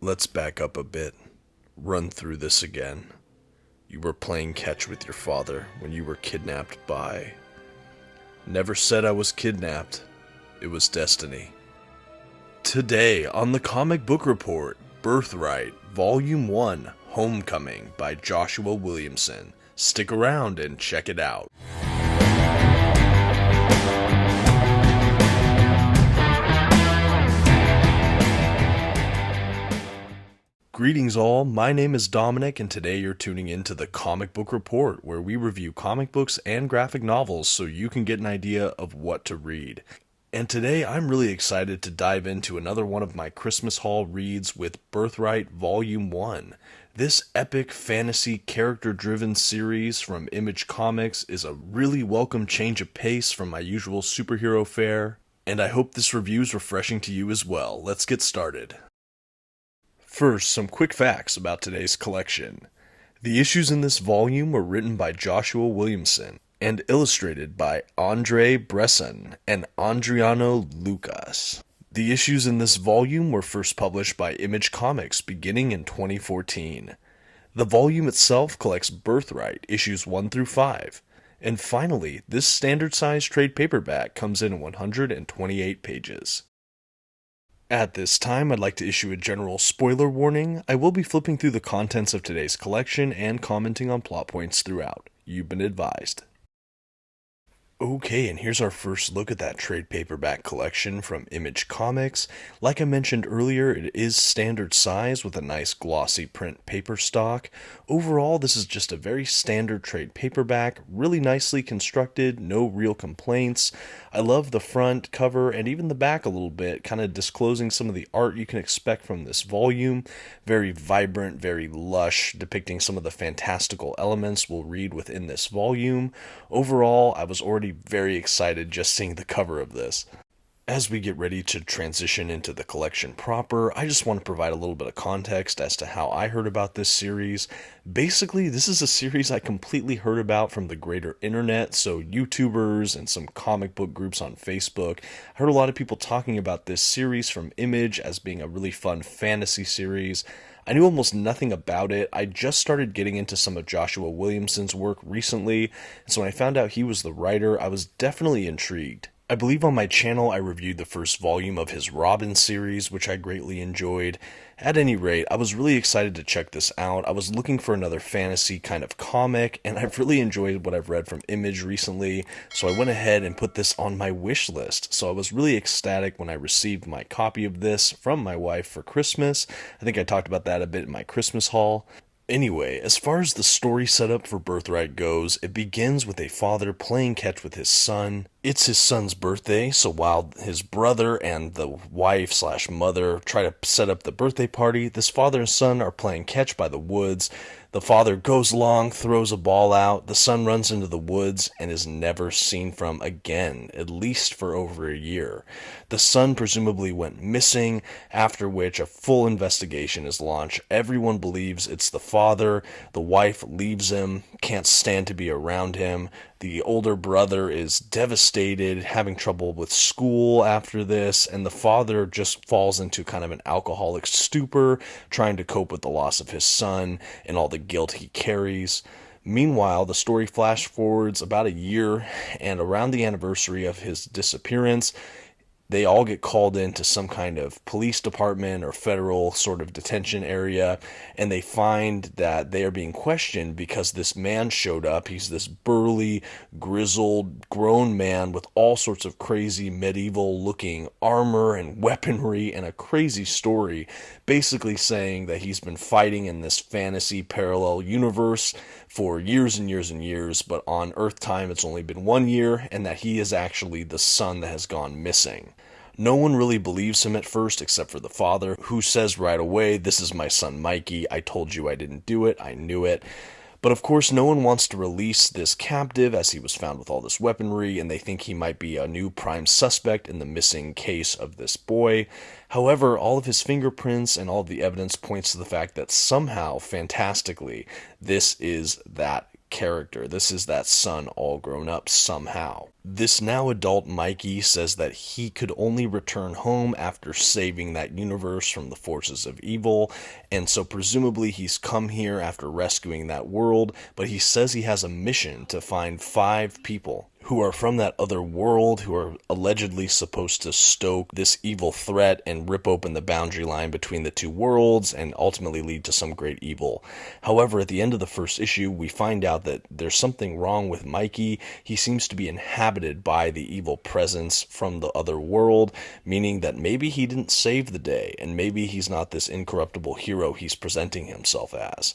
Let's back up a bit. Run through this again. You were playing catch with your father when you were kidnapped by... Never said I was kidnapped. It was destiny. Today on the Comic Book Report, Birthright, Volume 1, Homecoming by Joshua Williamson. Stick around and check it out. Greetings all, my name is Dominic and today you're tuning in to the Comic Book Report, where we review comic books and graphic novels so you can get an idea of what to read. And today I'm really excited to dive into another one of my Christmas haul reads with Birthright Volume 1. This epic fantasy character-driven series from Image Comics is a really welcome change of pace from my usual superhero fare, and I hope this review is refreshing to you as well. Let's get started. First, some quick facts about today's collection. The issues in this volume were written by Joshua Williamson and illustrated by Andre Bresson and Adriano Lucas. The issues in this volume were first published by Image Comics beginning in 2014. The volume itself collects Birthright issues 1 through 5. And finally, this standard-sized trade paperback comes in 128 pages. At this time, I'd like to issue a general spoiler warning. I will be flipping through the contents of today's collection and commenting on plot points throughout. You've been advised. Okay, and here's our first look at that trade paperback collection from Image Comics. Like I mentioned earlier, it is standard size with a nice glossy print paper stock. Overall, this is just a very standard trade paperback, really nicely constructed, no real complaints. I love the front cover and even the back a little bit, kind of disclosing some of the art you can expect from this volume. Very vibrant, very lush, depicting some of the fantastical elements we'll read within this volume. Overall, I was already very excited just seeing the cover of this. As we get ready to transition into the collection proper, I just want to provide a little bit of context as to how I heard about this series. Basically, this is a series I completely heard about from the greater internet, so YouTubers and some comic book groups on Facebook. I heard a lot of people talking about this series from Image as being a really fun fantasy series. I knew almost nothing about it. I just started getting into some of Joshua Williamson's work recently, and so when I found out he was the writer, I was definitely intrigued. I believe on my channel I reviewed the first volume of his Robin series, which I greatly enjoyed. At any rate, I was really excited to check this out. I was looking for another fantasy kind of comic, and I've really enjoyed what I've read from Image recently, so I went ahead and put this on my wish list. So I was really ecstatic when I received my copy of this from my wife for Christmas. I think I talked about that a bit in my Christmas haul. Anyway, as far as the story setup for Birthright goes, it begins with a father playing catch with his son. It's his son's birthday, so while his brother and the wife/mother try to set up the birthday party, this father and son are playing catch by the woods. The father goes along, throws a ball out, the son runs into the woods and is never seen from again, at least for over a year. The son presumably went missing, after which a full investigation is launched. Everyone believes it's the father. The wife leaves him, can't stand to be around him. The older brother is devastated, having trouble with school after this, and the father just falls into kind of an alcoholic stupor, trying to cope with the loss of his son and all the guilt he carries. Meanwhile, the story flash forwards about a year, and around the anniversary of his disappearance, they all get called into some kind of police department or federal sort of detention area, and they find that they are being questioned because this man showed up. He's this burly, grizzled, grown man with all sorts of crazy medieval-looking armor and weaponry and a crazy story, basically saying that he's been fighting in this fantasy parallel universe for years and years and years, but on Earth time it's only been 1 year, and that he is actually the son that has gone missing. No one really believes him at first except for the father, who says right away, "This is my son Mikey, I told you I didn't do it, I knew it." But of course no one wants to release this captive as he was found with all this weaponry, and they think he might be a new prime suspect in the missing case of this boy. However, all of his fingerprints and all of the evidence points to the fact that somehow, fantastically, this is that character. This is that son all grown up somehow. This now adult Mikey says that he could only return home after saving that universe from the forces of evil, and so presumably he's come here after rescuing that world, but he says he has a mission to find 5 people who are from that other world, who are allegedly supposed to stoke this evil threat and rip open the boundary line between the 2 worlds and ultimately lead to some great evil. However, at the end of the first issue, we find out that there's something wrong with Mikey. He seems to be inhabited by the evil presence from the other world, meaning that maybe he didn't save the day, and maybe he's not this incorruptible hero he's presenting himself as.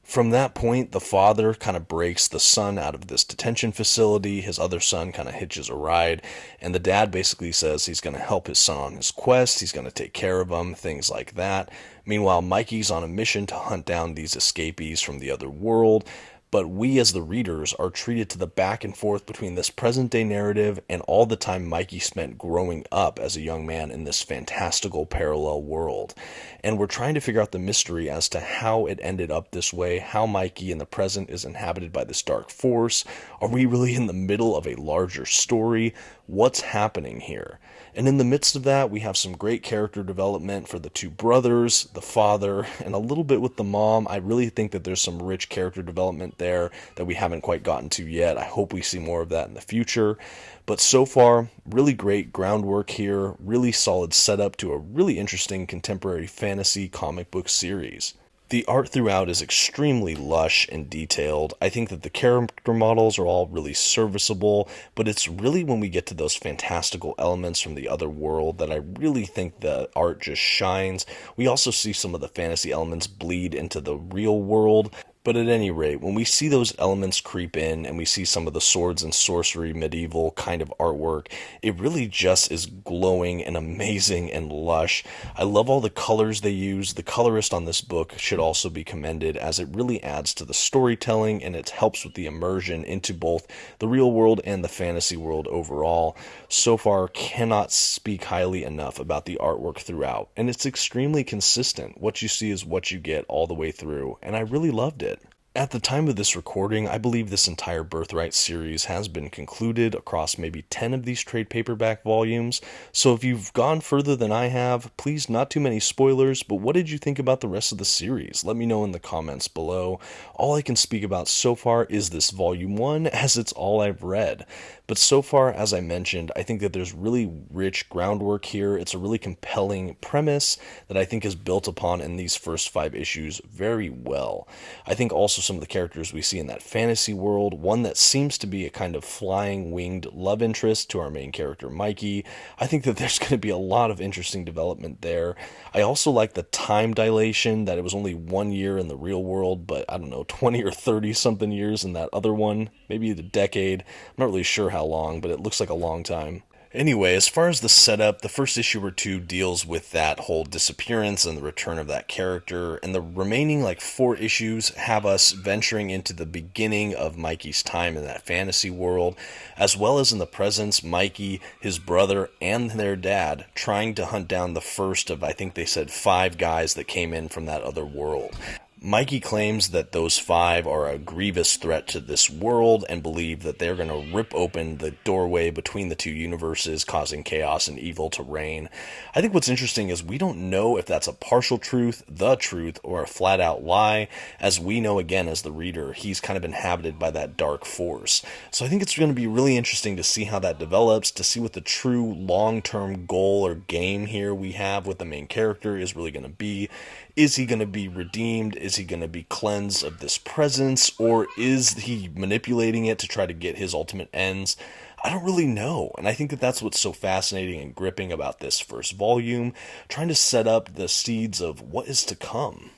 From that point, the father kind of breaks the son out of this detention facility. His other son kind of hitches a ride, and the dad basically says he's going to help his son on his quest. He's going to take care of him, things like that. Meanwhile, Mikey's on a mission to hunt down these escapees from the other world. But we as the readers are treated to the back and forth between this present day narrative and all the time Mikey spent growing up as a young man in this fantastical parallel world. And we're trying to figure out the mystery as to how it ended up this way, how Mikey in the present is inhabited by this dark force. Are we really in the middle of a larger story? What's happening here? And in the midst of that, we have some great character development for the 2 brothers, the father, and a little bit with the mom. I really think that there's some rich character development there that we haven't quite gotten to yet. I hope we see more of that in the future. But so far, really great groundwork here, really solid setup to a really interesting contemporary fantasy comic book series. The art throughout is extremely lush and detailed. I think that the character models are all really serviceable, but it's really when we get to those fantastical elements from the other world that I really think the art just shines. We also see some of the fantasy elements bleed into the real world. But at any rate, when we see those elements creep in and we see some of the swords and sorcery medieval kind of artwork, it really just is glowing and amazing and lush. I love all the colors they use. The colorist on this book should also be commended, as it really adds to the storytelling and it helps with the immersion into both the real world and the fantasy world overall. So far, cannot speak highly enough about the artwork throughout, and it's extremely consistent. What you see is what you get all the way through, and I really loved it. At the time of this recording, I believe this entire Birthright series has been concluded across maybe 10 of these trade paperback volumes, so if you've gone further than I have, please, not too many spoilers, but what did you think about the rest of the series? Let me know in the comments below. All I can speak about so far is this volume 1, as it's all I've read. But so far, as I mentioned, I think that there's really rich groundwork here. It's a really compelling premise that I think is built upon in these first 5 issues very well. I think also some of the characters we see in that fantasy world, one that seems to be a kind of flying winged love interest to our main character Mikey. I think that there's going to be a lot of interesting development there. I also like the time dilation, that it was only 1 year in the real world, but I don't know, 20 or 30 something years in that other one, maybe the decade. I'm not really sure how long, but it looks like a long time. Anyway, as far as the setup, the first issue or 2 deals with that whole disappearance and the return of that character, and the remaining 4 issues have us venturing into the beginning of Mikey's time in that fantasy world, as well as in the presence, Mikey, his brother, and their dad trying to hunt down the first of, I think they said, 5 guys that came in from that other world. Mikey claims that those 5 are a grievous threat to this world and believe that they're going to rip open the doorway between the 2 universes, causing chaos and evil to reign. I think what's interesting is we don't know if that's a partial truth, the truth, or a flat-out lie. As we know, again, as the reader, he's kind of inhabited by that dark force. So I think it's going to be really interesting to see how that develops, to see what the true long-term goal or game here we have with the main character is really going to be. Is he going to be redeemed? Is he going to be cleansed of this presence? Or is he manipulating it to try to get his ultimate ends? I don't really know. And I think that that's what's so fascinating and gripping about this first volume, trying to set up the seeds of what is to come.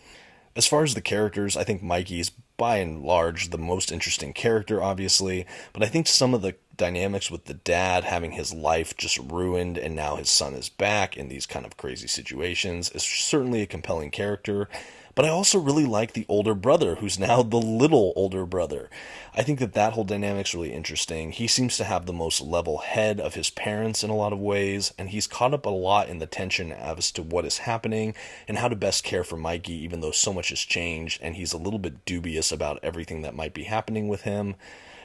As far as the characters, I think Mikey's by and large the most interesting character, obviously, but I think some of the dynamics with the dad having his life just ruined and now his son is back in these kind of crazy situations is certainly a compelling character. But I also really like the older brother, who's now the little older brother. I think that that whole dynamic's really interesting. He seems to have the most level head of his parents in a lot of ways, and he's caught up a lot in the tension as to what is happening and how to best care for Mikey, even though so much has changed, and he's a little bit dubious about everything that might be happening with him.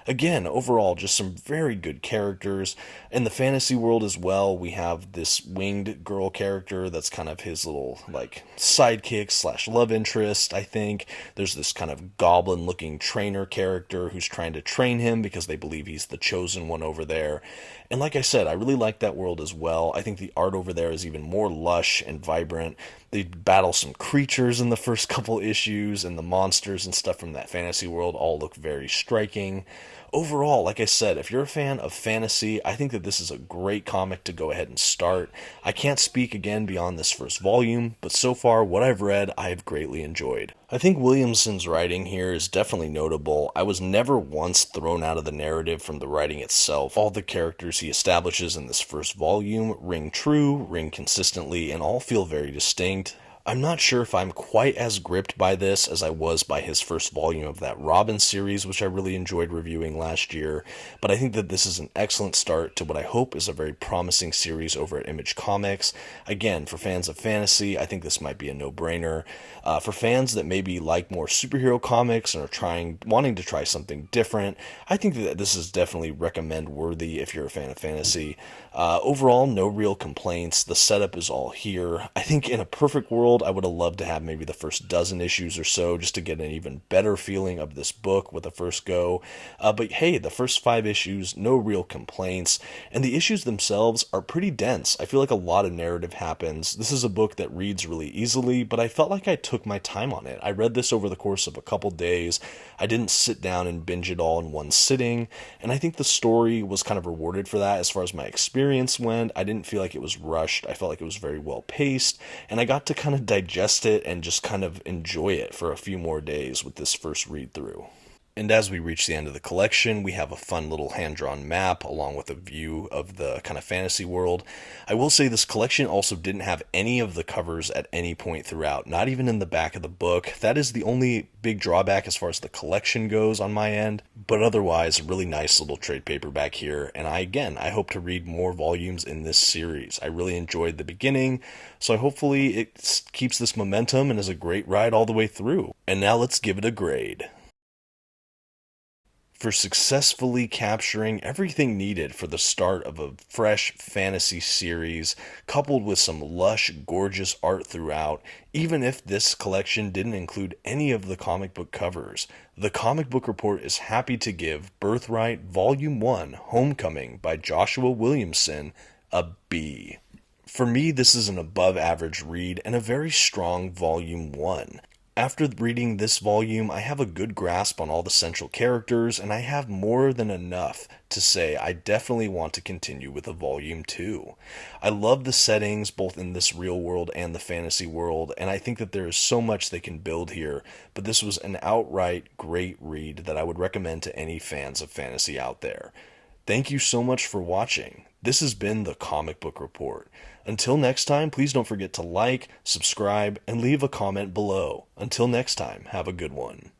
Again, overall, just some very good characters. In the fantasy world as well, we have this winged girl character that's kind of his little, like, sidekick slash love interest, I think. There's this kind of goblin-looking trainer character who's trying to train him because they believe he's the chosen one over there. And like I said, I really like that world as well. I think the art over there is even more lush and vibrant. They battle some creatures in the first couple issues, and the monsters and stuff from that fantasy world all look very striking. Overall, like I said, if you're a fan of fantasy, I think that this is a great comic to go ahead and start. I can't speak again beyond this first volume, but so far, what I've read, I have greatly enjoyed. I think Williamson's writing here is definitely notable. I was never once thrown out of the narrative from the writing itself. All the characters he establishes in this first volume ring true, ring consistently, and all feel very distinct. I'm not sure if I'm quite as gripped by this as I was by his first volume of that Robin series, which I really enjoyed reviewing last year, but I think that this is an excellent start to what I hope is a very promising series over at Image Comics. Again, for fans of fantasy, I think this might be a no-brainer. For fans that maybe like more superhero comics and are wanting to try something different, I think that this is definitely recommend worthy if you're a fan of fantasy. Overall, no real complaints. The setup is all here. I think in a perfect world, I would have loved to have maybe the first dozen issues or so just to get an even better feeling of this book with the first go. But hey, the first 5 issues, no real complaints. And the issues themselves are pretty dense. I feel like a lot of narrative happens. This is a book that reads really easily, but I felt like I took my time on it. I read this over the course of a couple days. I didn't sit down and binge it all in one sitting. And I think the story was kind of rewarded for that as far as my experience went. I didn't feel like it was rushed. I felt like it was very well paced. And I got to kind of digest it and just kind of enjoy it for a few more days with this first read through. And as we reach the end of the collection, we have a fun little hand-drawn map along with a view of the kind of fantasy world. I will say this collection also didn't have any of the covers at any point throughout, not even in the back of the book. That is the only big drawback as far as the collection goes on my end, but otherwise, a really nice little trade paperback here. And I hope to read more volumes in this series. I really enjoyed the beginning, so hopefully it keeps this momentum and is a great ride all the way through. And now let's give it a grade. For successfully capturing everything needed for the start of a fresh fantasy series, coupled with some lush, gorgeous art throughout, even if this collection didn't include any of the comic book covers, the Comic Book Report is happy to give Birthright Volume 1 Homecoming by Joshua Williamson a B. For me, this is an above-average read and a very strong Volume 1. After reading this volume, I have a good grasp on all the central characters, and I have more than enough to say I definitely want to continue with a Volume 2. I love the settings, both in this real world and the fantasy world, and I think that there is so much they can build here, but this was an outright great read that I would recommend to any fans of fantasy out there. Thank you so much for watching. This has been the Comic Book Report. Until next time, please don't forget to like, subscribe, and leave a comment below. Until next time, have a good one.